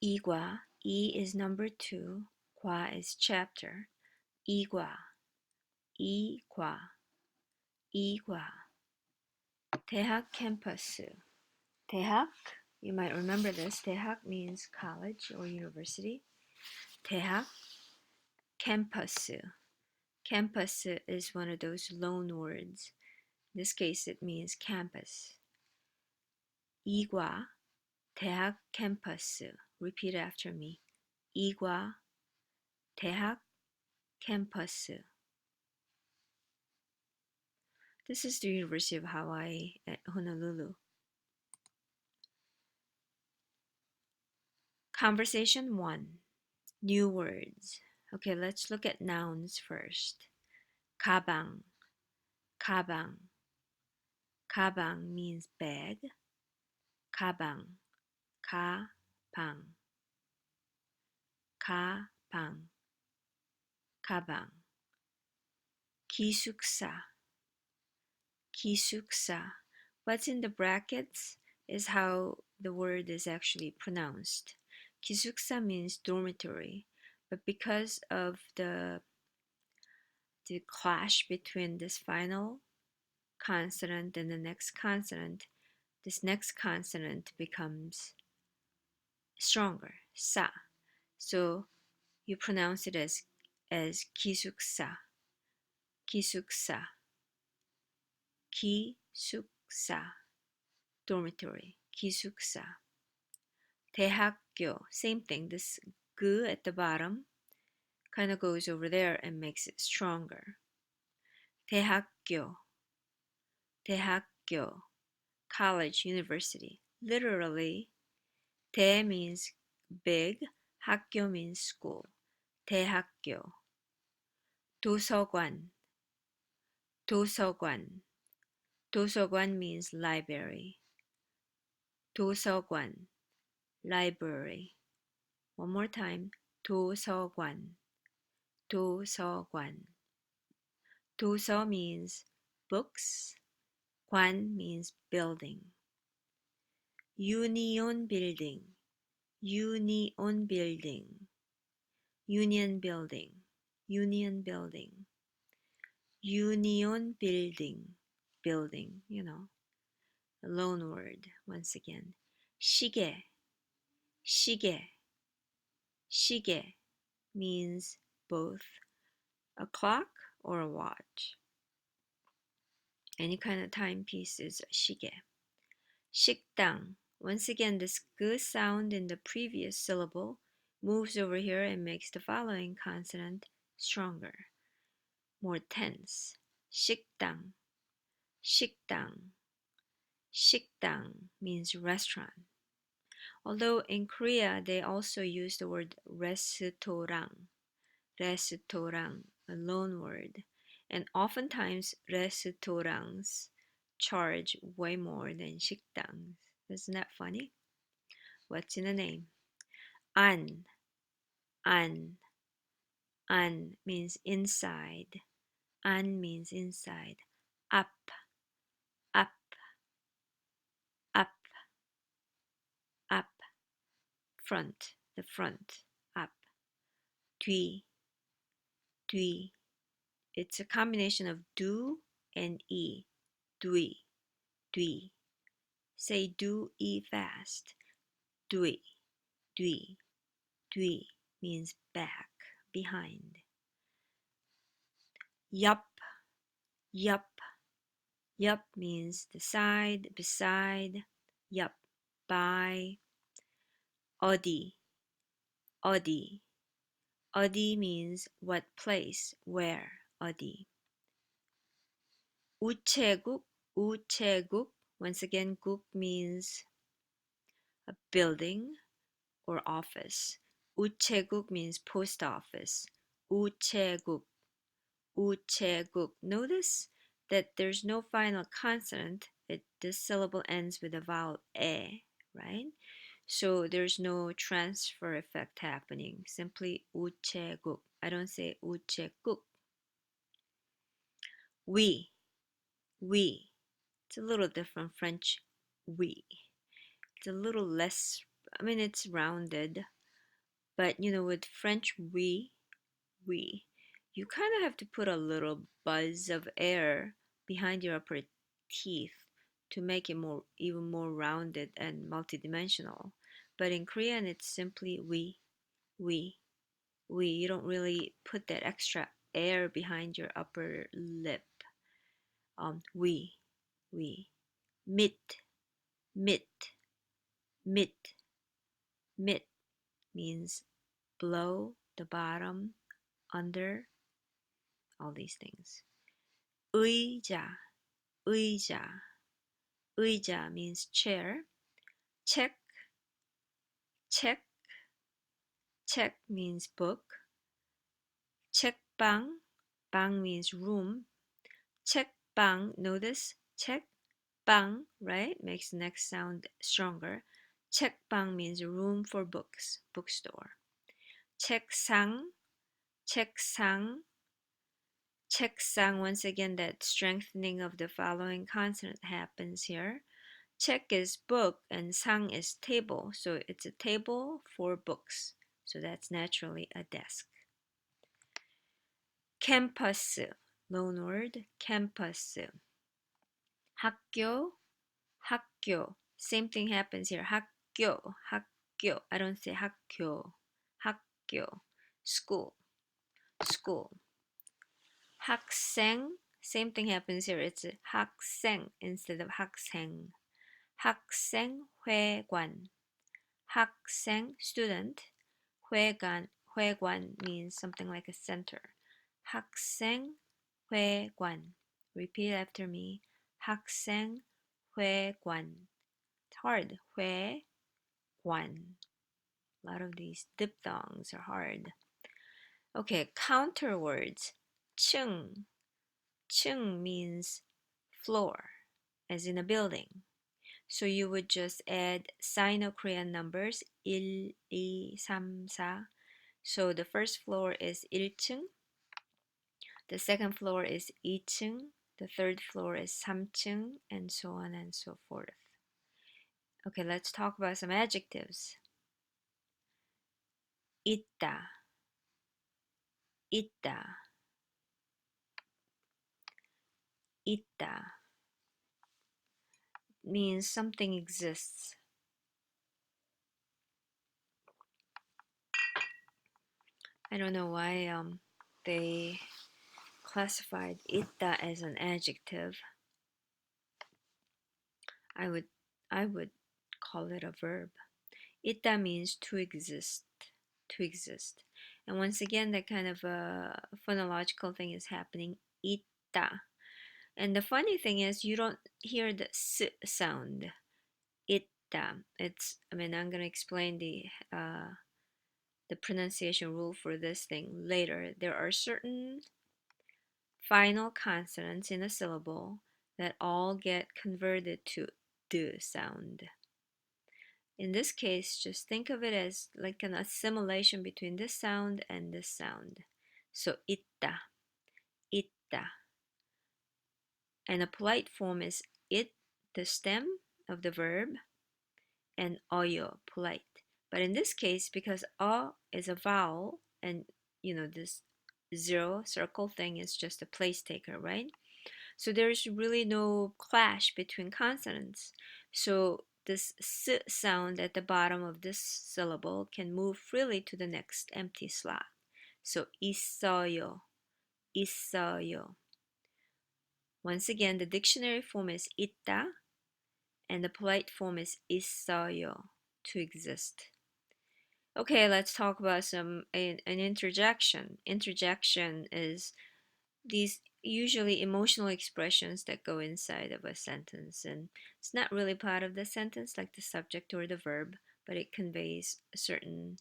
이과, E is number 2, 과 is chapter. 이과, 이과, 이과. 대학 캠퍼스. 대학, you might remember this. 대학 means college or university. 대학, campus. Campus is one of those loan words. In this case, it means campus. 이과, 대학 캠퍼스. Repeat after me. 이과, 대학 캠퍼스. This is the University of Hawaii at Honolulu. Conversation 1. New words. Okay, let's look at nouns first. 가방, 가방. 가방 means bag. 가방, 가방. 가방, 가방. 기숙사, 기숙사. What's in the brackets is how the word is actually pronounced. 기숙사 means dormitory, but because of the clash between this final consonant and the next consonant, this next consonant becomes stronger, sa. So you pronounce it as 기숙사, 기숙사, 기숙사, dormitory, 기숙사. 대학교, same thing. This 그 at the bottom kind of goes over there and makes it stronger. 대학교, 대학교, college, university. Literally, 대 means big, 학교 means school. 대학교. 도서관, 도서관. 도서관 means library. 도서관, library. One more time. 도서관, 도서관. 도서 means books. 관 means building. Union building, union building. Union building, union building. Union building, building, you know. A loan word, once again. 시계, 시계. 시계 means both a clock or a watch. Any kind of timepiece is 시계. 식당. Once again, this 그 sound in the previous syllable moves over here and makes the following consonant stronger, more tense. 식당, 식당. 식당 means restaurant. Although in Korea, they also use the word 레스토랑, 레스토랑, a loan word. And oftentimes, restaurangs charge way more than 식당s. Isn't that funny? What's in the name? 안, 안. 안 means inside. 안 means inside. 앞, 앞, 앞, 앞. Front, the front, 앞. 뒤, 뒤. It's a combination of do and e. 뒤, 뒤. Say do e fast. 뒤, 뒤, 뒤 means back, behind. Yup, yup. Yup means the side, beside. Yup, by. 어디, 어디. 어디 means what place, where, 어디. 우체국, 우체국. Once again, 국 means a building or office. 우체국 means post office. 우체국, 우체국. Notice that there's no final consonant. This syllable ends with a vowel e, right? So there's no transfer effect happening. Simply 우체국. I don't say 우체국. We. It's a little different French. We. It's a little less, I mean, it's rounded. But with French we, you kind of have to put a little buzz of air behind your upper teeth to make it even more rounded and multidimensional. But in Korean, it's simply we, we. You don't really put that extra air behind your upper lip. We, mit, mit, mit, mit means below, the bottom, under, all these things. 의자, 의자, 의자 means chair. 책, 책, 책 means book. 책방, 방 means room. 책방, notice 책방, right? Makes the next sound stronger. 책방 means room for books, bookstore. 책상, 책상, 책상, once again that strengthening of the following consonant happens here. 책 is book and sang is table, so it's a table for books. So that's naturally a desk. 캠퍼스, loanword, 캠퍼스. 학교, 학교. Same thing happens here. 학교, 학교. I don't say 학교, 학교. School, school. 학생, same thing happens here. It's 학생 instead of 학생. 학생회관, 학생, student. 회관, 회관 means something like a center. 학생회관. Repeat after me. 학생회관. It's hard. 회관. A lot of these diphthongs are hard. Okay, counter words. 층. 층 means floor, as in a building. So you would just add Sino-Korean numbers 1, 2, 3, 4. So the first floor is 1층, the second floor is 2층, the third floor is 3층, and so on and so forth. Okay, let's talk about some adjectives. 있다, 있다, 있다 means something exists. I don't know why they classified 있다 as an adjective. I would call it a verb. 있다 means to exist, to exist. And once again, that kind of a phonological thing is happening. 있다. And the funny thing is, you don't hear the s sound. 있다. I'm going to explain the pronunciation rule for this thing later. There are certain final consonants in a syllable that all get converted to d sound. In this case, just think of it as like an assimilation between this sound and this sound. So 있다, 있다. And a polite form is it, the stem of the verb, and 어요, polite. But in this case, because is a vowel, and this zero circle thing is just a place taker, right? So there's really no clash between consonants. So this s sound at the bottom of this syllable can move freely to the next empty slot. So 있어요, 있어요. Once again, the dictionary form is 있다, and the polite form is 있어요, to exist. Okay, let's talk about an interjection. Interjection is these usually emotional expressions that go inside of a sentence, and it's not really part of the sentence like the subject or the verb, but it conveys a certain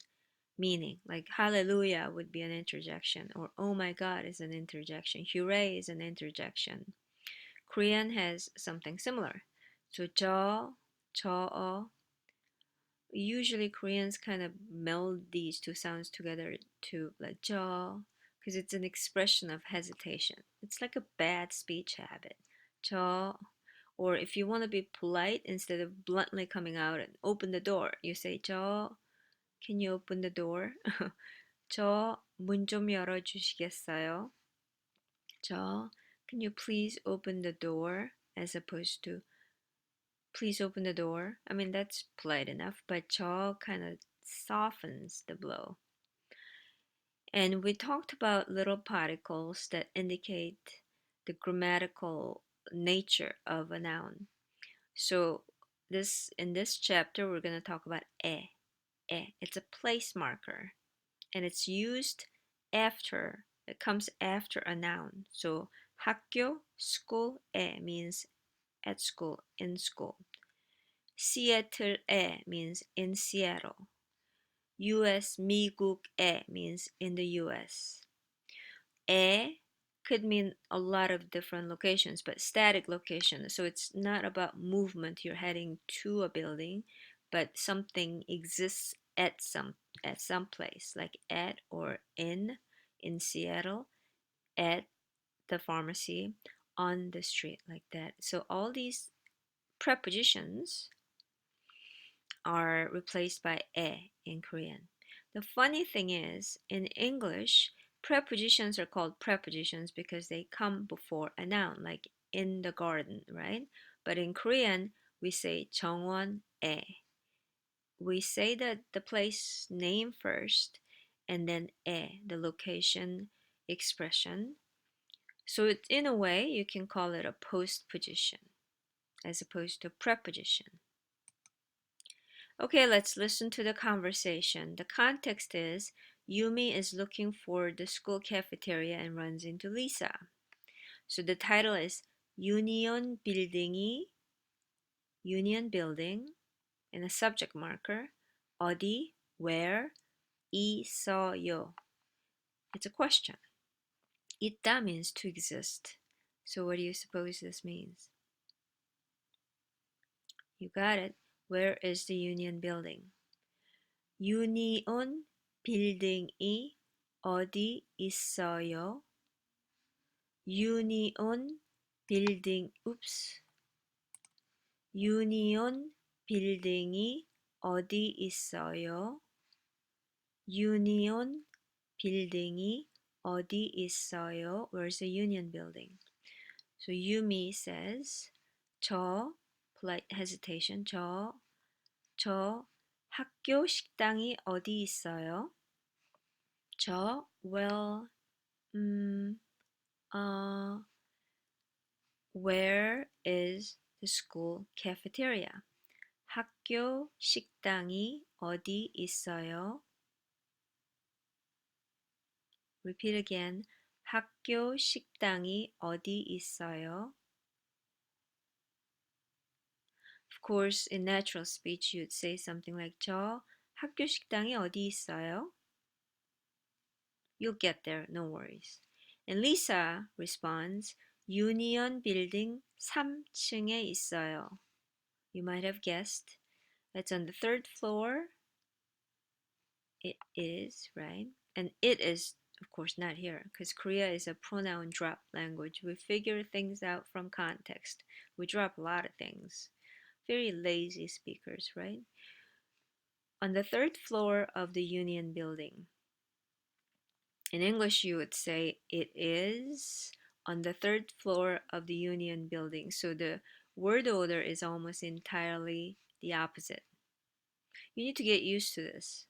meaning. Like hallelujah would be an interjection, or oh my god is an interjection, hooray is an interjection. Korean has something similar. So 저, usually Koreans kind of meld these two sounds together to like 저, because it's an expression of hesitation. It's like a bad speech habit. 저, or if you want to be polite, instead of bluntly coming out and open the door, you say 저 Can you open the door? 저 문 좀 열어주시겠어요? 저, can you please open the door? As opposed to, please open the door. I mean, that's polite enough, but 저 kind of softens the blow. And we talked about little particles that indicate the grammatical nature of a noun. So in this chapter, we're going to talk about 에. 에. It's a place marker, and it's used after, it comes after a noun. So 학교, school에 means at school, in school. Seattle에 means in Seattle. US, 미국에 means in the US. 에 could mean a lot of different locations, but static location. So it's not about movement, you're heading to a building, but something exists at some place, like at or in Seattle, at the pharmacy, on the street, like that. So all these prepositions are replaced by 에 in Korean. The funny thing is, in English, prepositions are called prepositions because they come before a noun, like in the garden, right? But in Korean, we say 정원에. We say the place name first, and then 에, the location expression. So it's, in a way, you can call it a postposition as opposed to preposition. Okay, let's listen to the conversation. The context is Yumi is looking for the school cafeteria and runs into Lisa. So the title is Union Building이 Union Building and a subject marker 어디, where, 있어요. It's a question. 있다 means to exist. So what do you suppose this means? You got it. Where is the Union Building? 유니온 빌딩이 어디 있어요? 유니온 빌딩, oops. 유니온 빌딩이 어디 있어요? 유니온 빌딩이 어디 있어요? Where's the Union Building? So Yumi says, 저, polite hesitation, 저 학교 식당이 어디 있어요? 저, well, where is the school cafeteria? 학교 식당이 어디 있어요? Repeat again. 학교 식당이 어디 있어요? Of course, in natural speech, you'd say something like 저 학교 식당이 어디 있어요? You'll get there, no worries. And Lisa responds, Union Building 3층에 있어요. You might have guessed. It's on the 3rd floor. It is, right? And it is, of course, not here because Korea is a pronoun drop language. We figure things out from context. We drop a lot of things. Very lazy speakers, right? On the 3rd floor of the Union Building. In English, you would say it is on the 3rd floor of the Union Building. So the word order is almost entirely the opposite. You need to get used to this.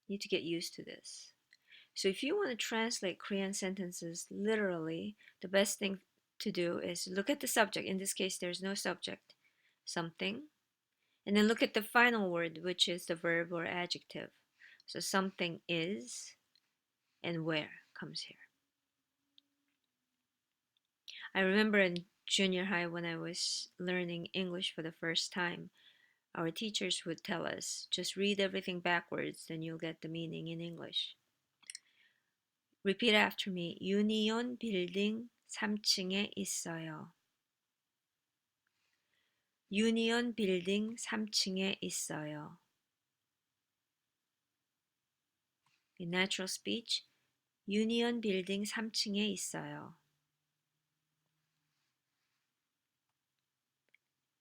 You need to get used to this. So if you want to translate Korean sentences literally, the best thing to do is look at the subject. In this case, there's no subject. Something. And then look at the final word, which is the verb or adjective. So something is, and where comes here. I remember in junior high when I was learning English for the first time, our teachers would tell us, just read everything backwards, then you'll get the meaning in English. Repeat after me. 유니온 빌딩 3층에 있어요. 유니온 빌딩 3층에 있어요. In natural speech, 유니온 빌딩 3층에 있어요.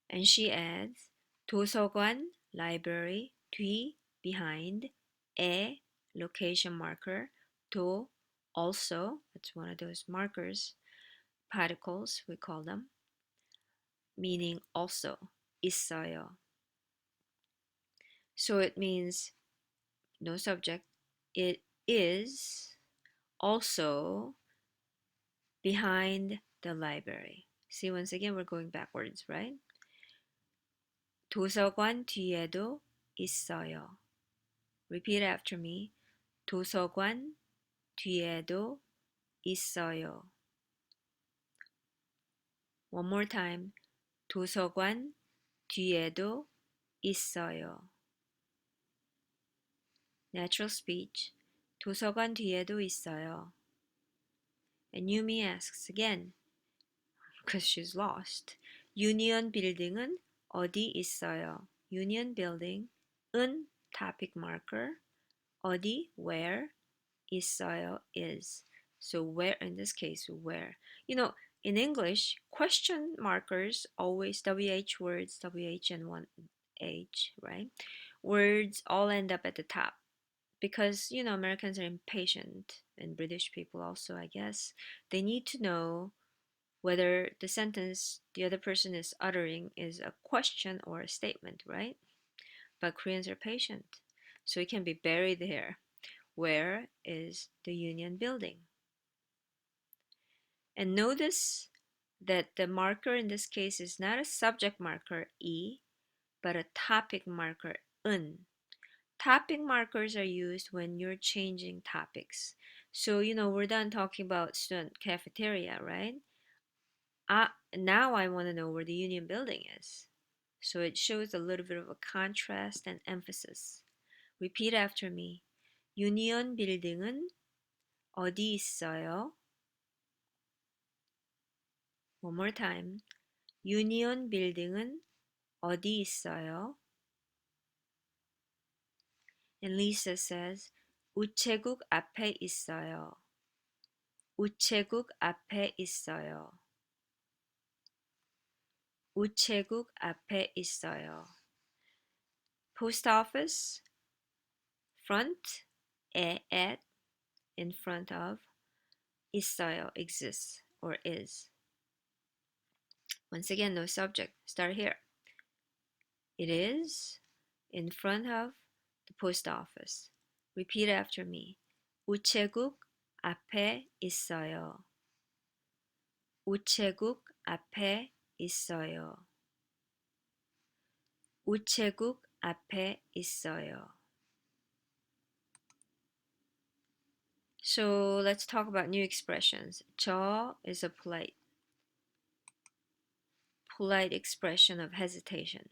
And she adds, 도서관, library, 뒤, behind, a, location marker, do, also, it's one of those markers, particles we call them, meaning also, 있어요. So it means no subject. It is also behind the library. See, once again, we're going backwards, right? 도서관 뒤에도 있어요. Repeat after me. 도서관 뒤에도 있어요. One more time. 도서관 뒤에도 있어요. Natural speech. 도서관 뒤에도 있어요. And Yumi asks again, because she's lost. 유니언 빌딩은 어디 있어요? Union Building, 은 topic marker, 어디, where, 있어요, is. So where, in this case, where. You know, in English, question markers always WH words, WH and one H, right? Words all end up at the top because, you know, Americans are impatient and British people also, I guess. They need to know whether the sentence the other person is uttering is a question or a statement, right? But Koreans are patient, so it can be buried there. Where is the Union Building? And notice that the marker in this case is not a subject marker, E, but a topic marker, un. Topic markers are used when you're changing topics. So, you know, we're done talking about student cafeteria, right? Now I want to know where the Union Building is. So it shows a little bit of a contrast and emphasis. Repeat after me. 유니언 빌딩은 어디 있어요? One more time. 유니언 빌딩은 어디 있어요? And Lisa says, 우체국 앞에 있어요. 우체국 앞에 있어요. 우체국 앞에 있어요. Post office, front, at, in front of, 있어요, exists or is. Once again, no subject. Start here. It is in front of the post office. Repeat after me. 우체국 앞에 있어요. 우체국 앞에 있어요. 우체국 앞에 있어요. So let's talk about new expressions. 저 is a polite expression of hesitation.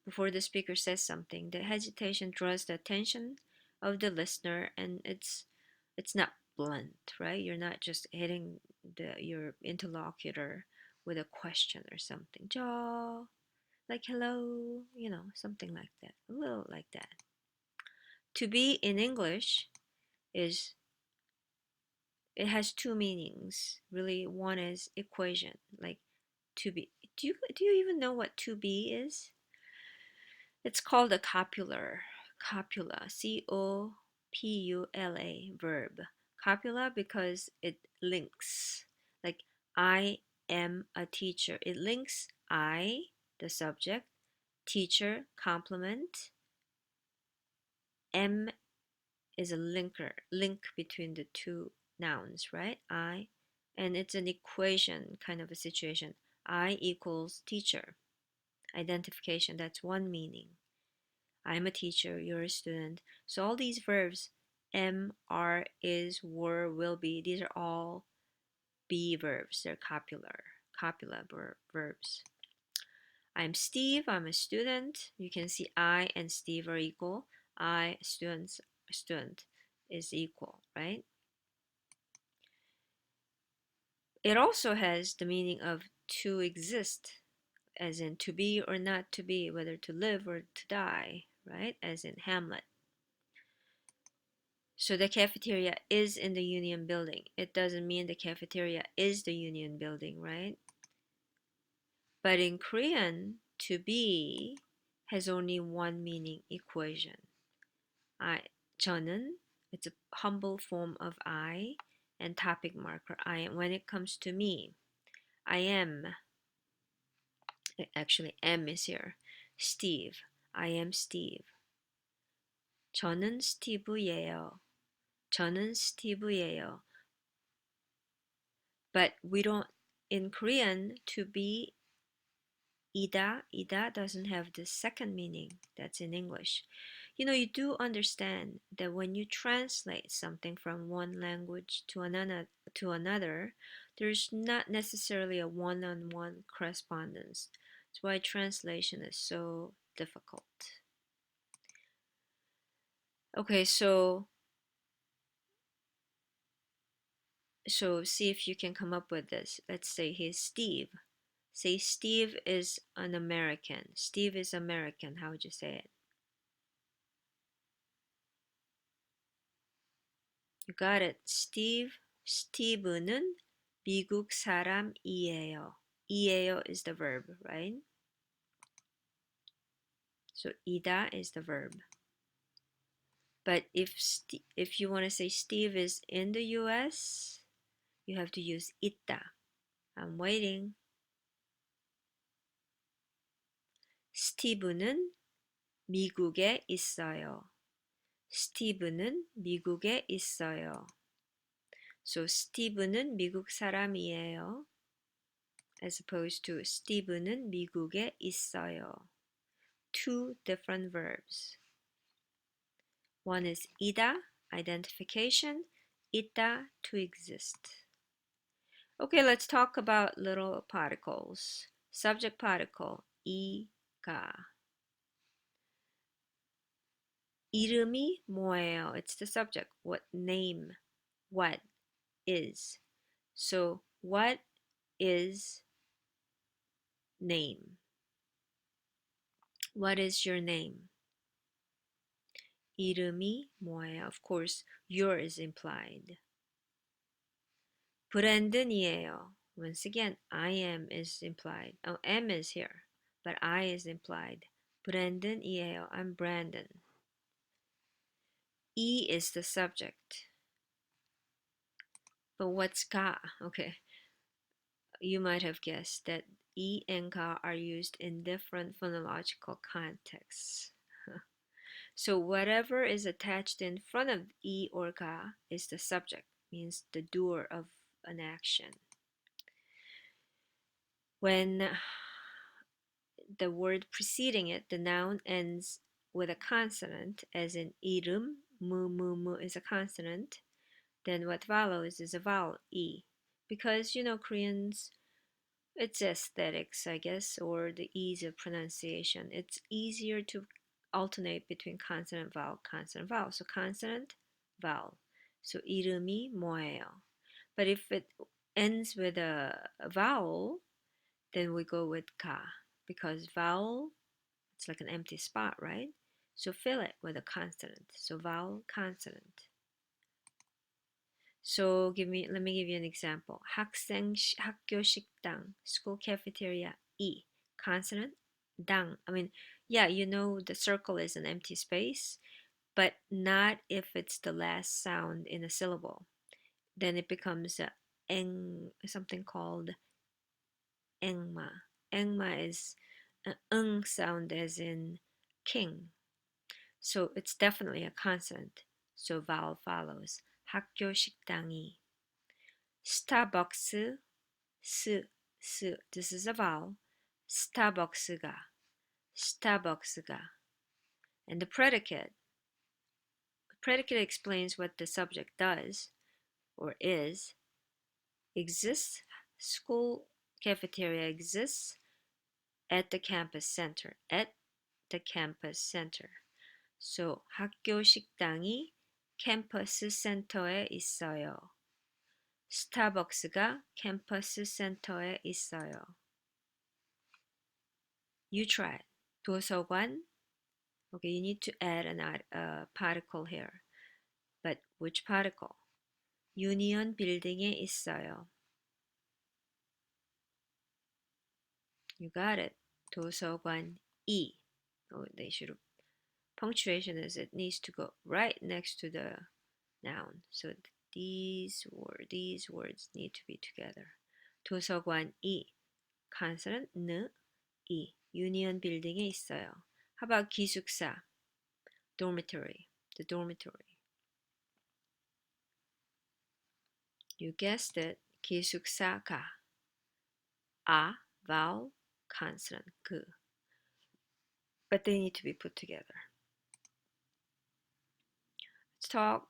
Before the speaker says something, the hesitation draws the attention of the listener, and it's not blunt, right? You're not just hitting your interlocutor with a question or something. 저, like hello, you know, something like that. A little like that. To be in English is it has two meanings. Really, one is equation, like to be. Do you even know what to be is? It's called a copular. Copula, Copula verb. Copula because it links. Like I am a teacher. It links I, the subject, teacher, complement. M is a link between the two nouns, right? I, and it's an equation kind of a situation. I equals teacher. Identification, that's one meaning. I'm a teacher, you're a student. So all these verbs, am, are, is, were, will be, these are all be verbs. They're copula verbs. I'm Steve, I'm a student. You can see I and Steve are equal. I, student is equal, right? It also has the meaning of to exist, as in to be or not to be, whether to live or to die, right? As in Hamlet. So the cafeteria is in the Union Building. It doesn't mean the cafeteria is the Union Building, right? But in Korean, to be has only one meaning, equation. 저는, it's a humble form of I, and topic marker I am. When it comes to me, I am, actually M is here. Steve, I am Steve. 저는 스티브예요. 저는 스티브예요. But we don't, in Korean, to be ida doesn't have the second meaning that's in English. You do understand that when you translate something from one language to another, there's not necessarily a one-on-one correspondence. That's why translation is so difficult. Okay, so see if you can come up with this. Let's say he's Steve. Say Steve is an American. Steve is American. How would you say it? You got it. 스티브는 미국 사람이에요. 이에요 is the verb, right? So 이다 is the verb. But if you want to say Steve is in the US, you have to use 있다. I'm waiting. 스티브는 미국에 있어요. 스티브는 미국에 있어요. So 스티브는 미국 사람이에요. As opposed to 스티브는 미국에 있어요. Two different verbs. One is ida, identification, 있다, to exist. Okay, let's talk about little particles. Subject particle, 이가. 이름이 뭐예요? It's the subject. What name? What is? So, what is name? What is your name? 이름이 뭐예요? Of course, your is implied. 브랜든이에요. Once again, I am is implied. Oh, M is here, but I is implied. 브랜든이에요. I'm Brandon. E is the subject. But what's 가? Okay, you might have guessed that E and 가 are used in different phonological contexts. So whatever is attached in front of E or 가 is the subject, means the doer of an action. When the word preceding it, the noun, ends with a consonant, as in 이름, mu is a consonant, then what follows is a vowel, E. Because, Koreans, it's aesthetics, I guess, or the ease of pronunciation. It's easier to alternate between consonant, vowel, consonant, vowel. So consonant, vowel. So 이름이 뭐예요? But if it ends with a vowel, then we go with 가, because vowel, it's like an empty spot, right? So fill it with a consonant. So vowel, consonant. So let me give you an example. 학교 식당, school cafeteria, 이, consonant, 당. I mean, yeah, the circle is an empty space, but not if it's the last sound in a syllable. Then it becomes something called engma. Engma is an sound as in king. So it's definitely a consonant. So vowel follows. 학교 식당이. 스타벅스, 스. This is a vowel. 스타벅스가. 스타벅스가. And the predicate. The predicate explains what the subject does or is. Exists. School cafeteria exists at the campus center. At the campus center. So 학교 식당이 캠퍼스 센터에 있어요. 스타벅스가 캠퍼스 센터에 있어요. You try it. 도서관. Okay, you need to add a particle here. But which particle? 유니온 빌딩에 있어요. You got it. 도서관 이. Oh, they should have punctuation is it needs to go right next to the noun. So these words need to be together. 도서관이 간설은 이 유니언 빌딩에 있어요. How about 기숙사? Dormitory. The dormitory. You guessed it. 기숙사가 vowel, consonant, 그. But they need to be put together. Let's talk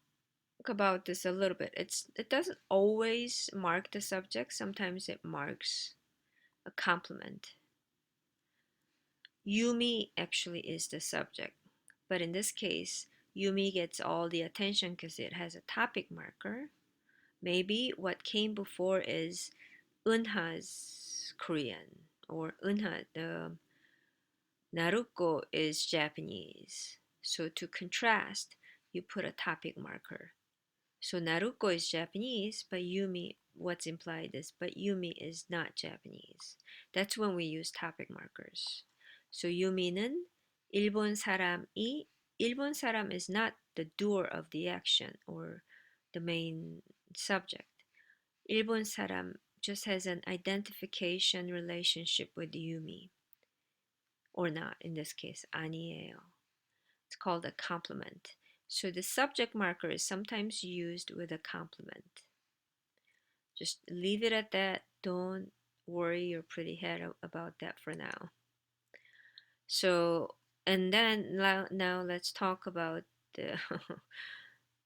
about this a little bit. It doesn't always mark the subject. Sometimes it marks a complement. Yumi actually is the subject. But in this case, Yumi gets all the attention because it has a topic marker. Maybe what came before is Eunha's Korean, or Eunha, the Naruko is Japanese. So to contrast, you put a topic marker. So Naruko is Japanese, but Yumi, what's implied is, but Yumi is not Japanese. That's when we use topic markers. So 유미는 일본 사람이, 일본 사람 is not the doer of the action or the main subject. 일본 사람 just has an identification relationship with Yumi. Or not, in this case, 아니에요. It's called a complement. So the subject marker is sometimes used with a complement. Just leave it at that. Don't worry your pretty head about that for now. So, and then now let's talk about the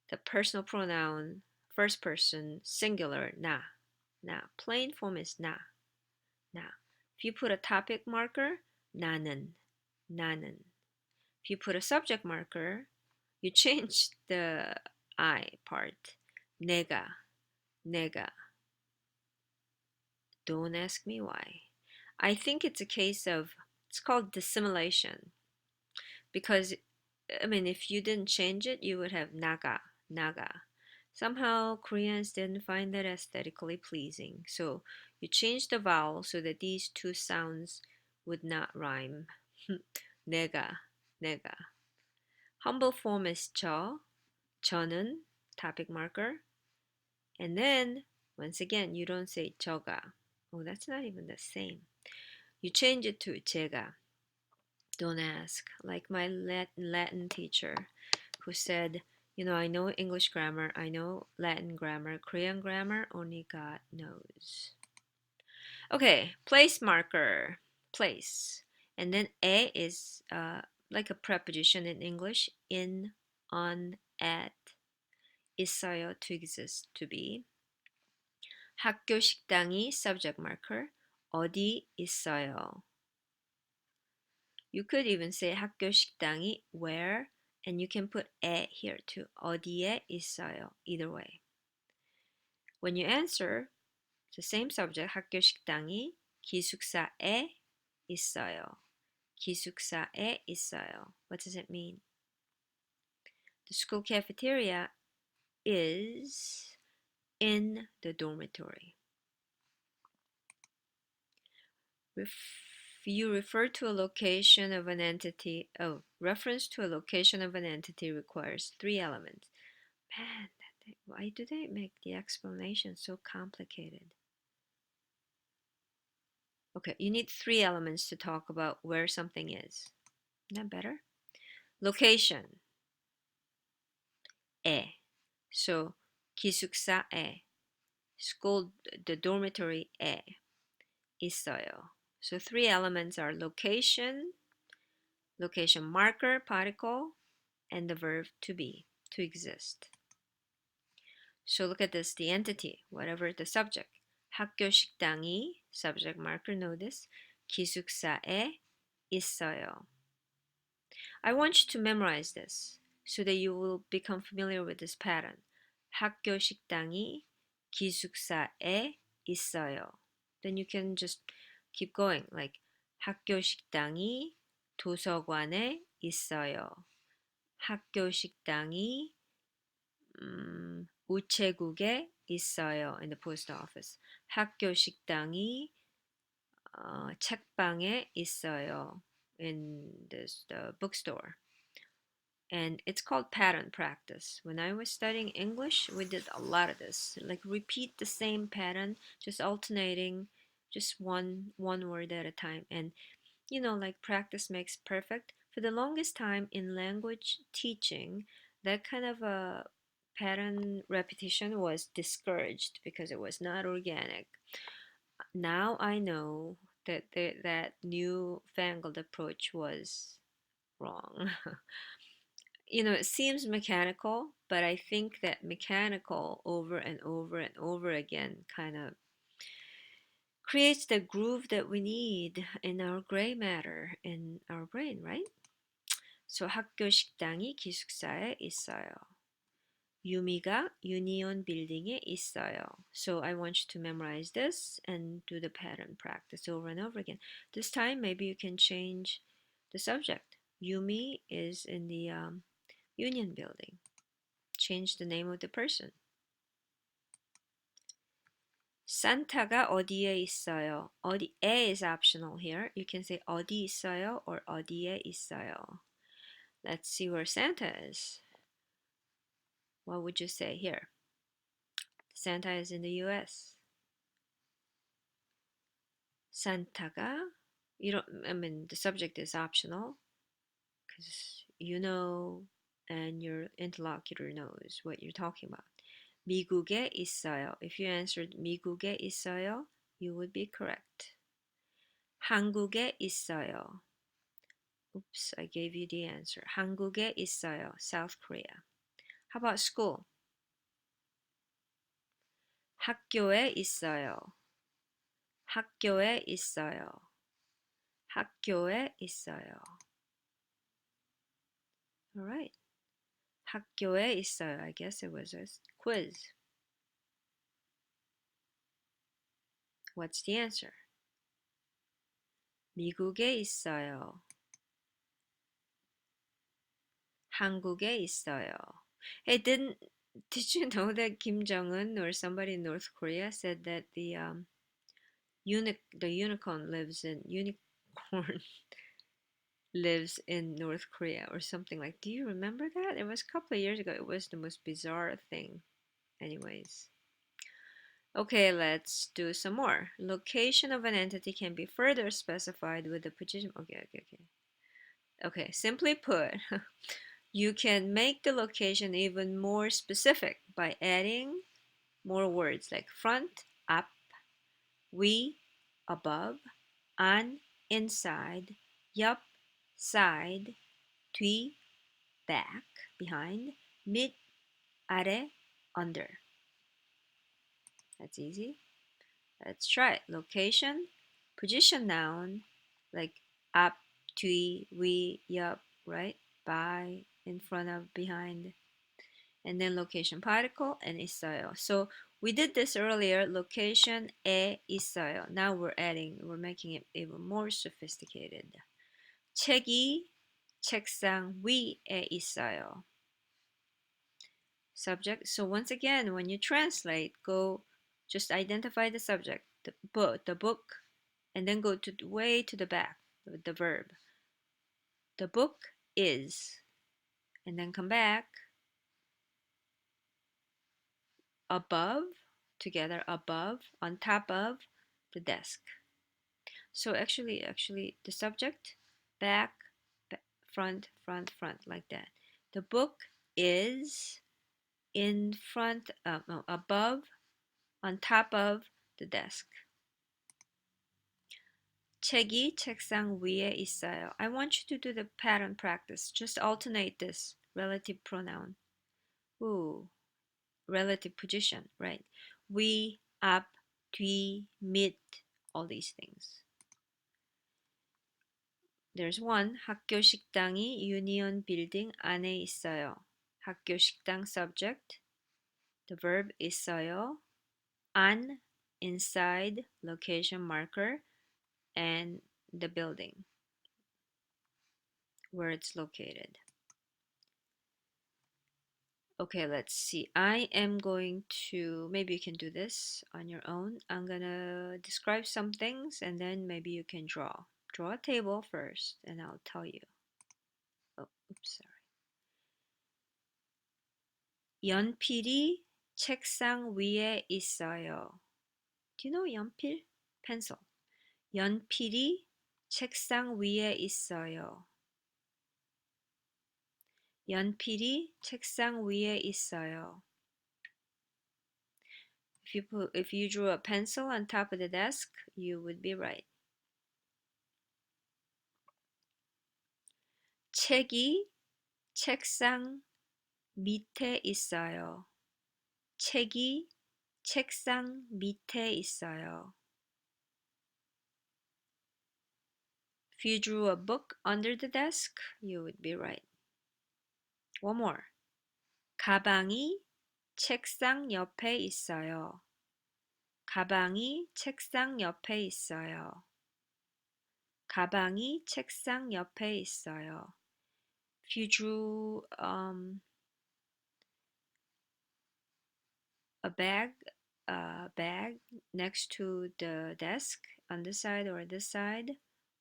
the personal pronoun, first person, singular, 나. Plain form is 나. If you put a topic marker, 나는. If you put a subject marker, you change the I part. 내가. Don't ask me why. I think it's a case of, it's called dissimulation. Because, I mean, if you didn't change it, you would have naga. Somehow Koreans didn't find that aesthetically pleasing. So you change the vowel so that these two sounds would not rhyme. 내가. Humble form is 저는, topic marker. And then, once again, you don't say 저가. Oh, that's not even the same. You change it to 제가. Don't ask. Like my Latin teacher who said, you know, I know English grammar, I know Latin grammar, Korean grammar, only God knows. Okay, place marker. Place. And then 에 is like a preposition in English. In, on, at. 있어요, to exist, to be. 학교 식당이 subject marker. 어디 있어요. You could even say 학교 식당이 where, and you can put 에 here too. 어디에 있어요. Either way. When you answer, the same subject, 학교 식당이 기숙사에 있어요. 기숙사에 있어요. What does it mean? The school cafeteria is in the dormitory. You refer to a location of an entity. Oh, reference to a location of an entity requires 3 elements. Man, why do they make the explanation so complicated? Okay, you need 3 elements to talk about where something is. Isn't that better? Location. 에. So, 기숙사에. School, the dormitory 에. 있어요. So 3 elements are location marker, particle, and the verb to be, to exist. So look at this, the entity, whatever the subject. 학교 식당이, subject marker, notice. 기숙사에 있어요. I want you to memorize this so that you will become familiar with this pattern. 학교 식당이 기숙사에 있어요. Then you can just keep going, like 학교 식당이 도서관에 있어요. 학교 식당이 우체국에 있어요. In the post office. 학교 식당이 책방에 있어요. In the bookstore. And it's called pattern practice. When I was studying English, we did a lot of this, like repeat the same pattern, just alternating, just one word at a time. And like practice makes perfect. For the longest time in language teaching, that kind of a pattern repetition was discouraged because it was not organic. Now I know that that newfangled approach was wrong. It seems mechanical, but I think that mechanical over and over and over again kind of creates the groove that we need in our gray matter in our brain, right? So 학교 식당이 기숙사에 있어요. 유미가 유니온 빌딩에 있어요. So I want you to memorize this and do the pattern practice over and over again. This time maybe you can change the subject. Yumi is in the Union building. Change the name of the person. 산타가 어디에 있어요? 어디에 is optional here. You can say 어디 있어요 or 어디에 있어요. Let's see where Santa is. What would you say here? Santa is in the US. 산타가, the subject is optional because and your interlocutor knows what you're talking about. 미국에 있어요. If you answered 미국에 있어요, you would be correct. 한국에 있어요. Oops, I gave you the answer. 한국에 있어요. South Korea. How about school? 학교에 있어요. 학교에 있어요. 학교에 있어요. All right. 학교에 있어요. I guess it was a quiz. What's the answer? 미국에 있어요. 한국에 있어요. Hey, did you know that Kim Jong-un or somebody in North Korea said that the unicorn lives in North Korea or something like. Do you remember that? It was a couple of years ago. It was the most bizarre thing. Anyways. Okay, let's do some more. Location of an entity can be further specified with the position. Okay. Okay, simply put, you can make the location even more specific by adding more words like front, up, we, above, on, inside, yup, side, 뒤, back, behind, 밑, 아래, under. That's easy. Let's try it. Location, position noun, like up, 뒤, we, yup, right? By, in front of, behind. And then location particle and 있어요. So we did this earlier. Location, 에 있어요. Now we're making it even more sophisticated. 책이 책상 위에 있어요. Subject. So once again, when you translate, just identify the subject, the book, and then go way to the back, the verb. The book is, and then come back. Above, together, above, on top of the desk. So actually, the subject, back, front, like that. The book is in front, no, above, on top of the desk. 책이 책상 위에 있어요. I want you to do the pattern practice. Just alternate this relative pronoun. Ooh, relative position, right? 위, 앞, 뒤, 밑, all these things. There's one. 학교 식당이 유니온 빌딩 안에 있어요. 학교 식당 subject. The verb 있어요. 안, inside, location marker, and the building where it's located. Okay, let's see. I am going to, maybe you can do this on your own. I'm gonna describe some things and then maybe you can draw. Draw a table first and I'll tell you. Oh, oops, sorry. 연필이 책상 위에 있어요. Do you know 연필? Pencil. 연필이 책상 위에 있어요. 연필이 책상 위에 있어요. If you drew a pencil on top of the desk, you would be right. 책이 책상 밑에 있어요. 책이 책상 밑에 있어요. If you drew a book under the desk, you would be right. One more. 가방이 책상 옆에 있어요. 가방이 책상 옆에 있어요. 가방이 책상 옆에 있어요. If you drew a bag next to the desk on this side or this side,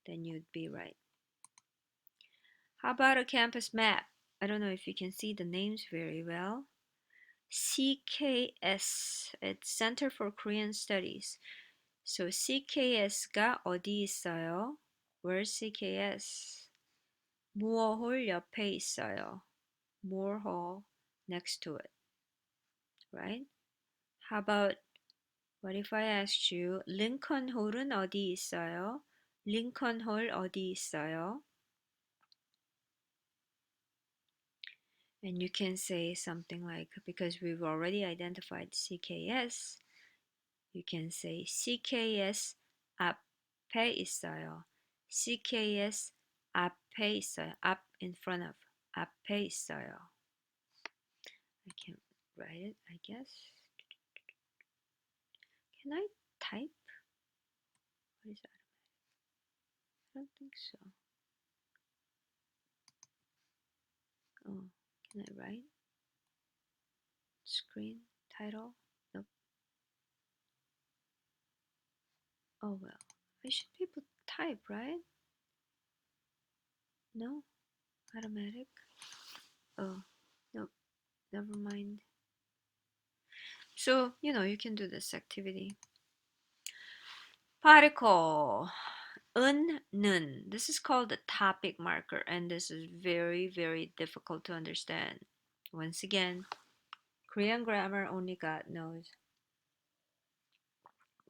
then you'd be right. How about a campus map? I don't know if you can see the names very well. CKS, it's Center for Korean Studies. So CKS가 어디 있어요? Where's CKS? 무어홀 옆에 있어요. Moore Hall next to it, right? How about, what if I asked you, 링컨 홀은 어디 있어요? 링컨 홀 어디 있어요? And you can say something like, because we've already identified CKS, you can say CKS 앞에 있어요. CKS 앞에 있어요. 앞 in front of. 앞에 있어요. I can't write it, I guess. Can I type? What is that? I don't think so. Oh, can I write? Screen title? Nope. Oh well. I should be able to type, right? No? Automatic? Oh, nope. Never mind. So, you can do this activity. Particle. 은. This is called the topic marker, and this is very, very difficult to understand. Once again, Korean grammar only God knows.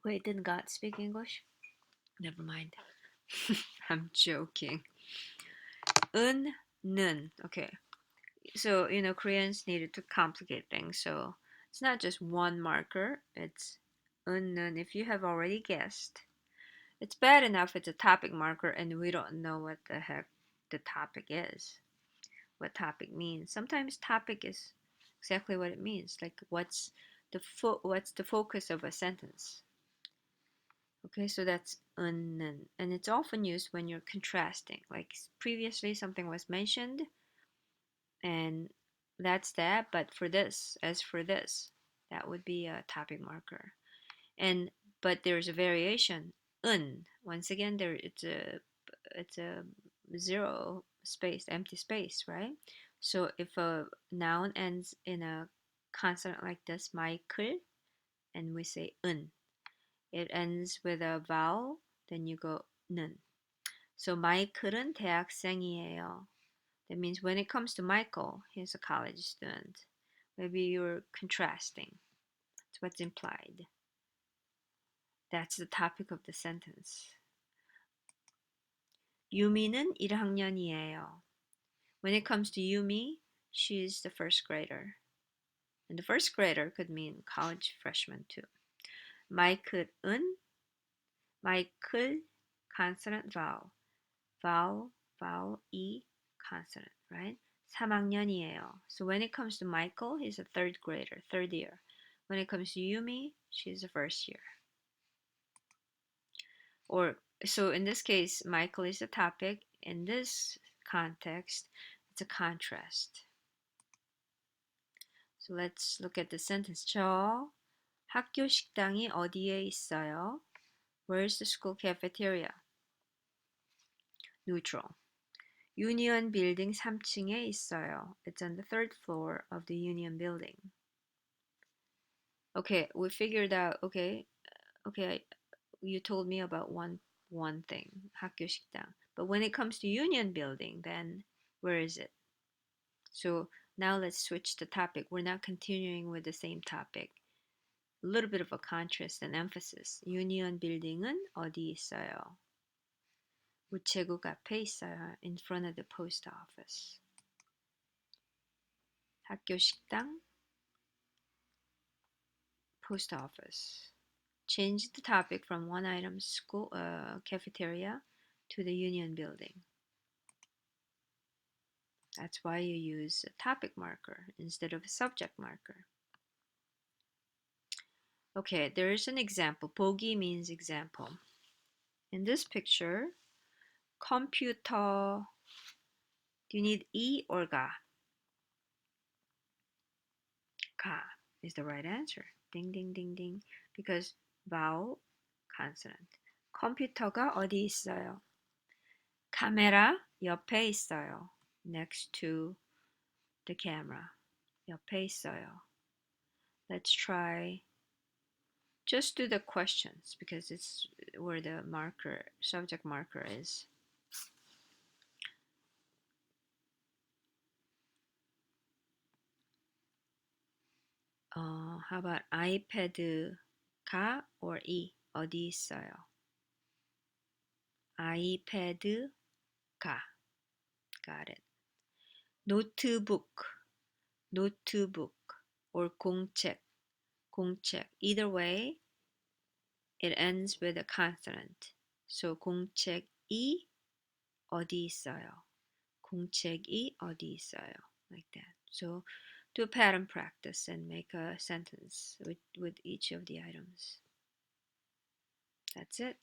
Wait, didn't God speak English? Never mind. I'm joking. 는. Okay. So, Koreans needed to complicate things. So, it's not just one marker. It's 는. If you have already guessed, it's bad enough it's a topic marker and we don't know what the heck the topic is. What topic means. Sometimes topic is exactly what it means. Like what's the focus of a sentence. Okay, so that's 는, and it's often used when you're contrasting. Like previously something was mentioned and that's that, but for this, as for this, that would be a topic marker. But there's a variation. Once again, it's a zero space, empty space, right? So if a noun ends in a consonant like this, 마이클, and we say it ends with a vowel, then you go 는. So 마이클은 대학생이에요. That means when it comes to Michael, he's a college student. Maybe you're contrasting. That's what's implied. That's the topic of the sentence. 유미는 1학년이에요. When it comes to Yumi, she's the first grader. And the first grader could mean college freshman too. 마이클은, 마이클, consonant vowel. Vowel, E, consonant, right? 3학년이에요. So when it comes to Michael, he's a third grader, third year. When it comes to Yumi, she's a first year. So in this case, Michael is the topic. In this context, it's a contrast. So let's look at the sentence. 저 학교 식당이 어디에 있어요? Where's the school cafeteria? Neutral. Union Building 3층에 있어요. It's on the third floor of the Union Building. Okay, we figured out. Okay, you told me about one thing, 학교 식당. But when it comes to Union Building, then where is it? So now let's switch the topic. We're not continuing with the same topic. A little bit of a contrast and emphasis. Union Building은 어디 있어요? 우체국 앞에 있어요. In front of the post office. 학교 식당, post office. Change the topic from one item school cafeteria to the Union Building. That's why you use a topic marker instead of a subject marker. Okay, there is an example. 보기 means example. In this picture, computer, do you need E or 가? 가 is the right answer. Ding, ding, ding, ding. Because vowel, consonant. 컴퓨터가 어디 있어요? 카메라 옆에 있어요. Next to the camera. 옆에 있어요. Let's try. Just do the questions because it's where the marker, subject marker is. How about 아이패드가 or E? 어디 있어요? 아이패드가. Got it. 노트북 or 공책. Either way, it ends with a consonant. So 공책이 어디 있어요? 공책이 어디 있어요? Like that. So do a pattern practice and make a sentence with each of the items. That's it.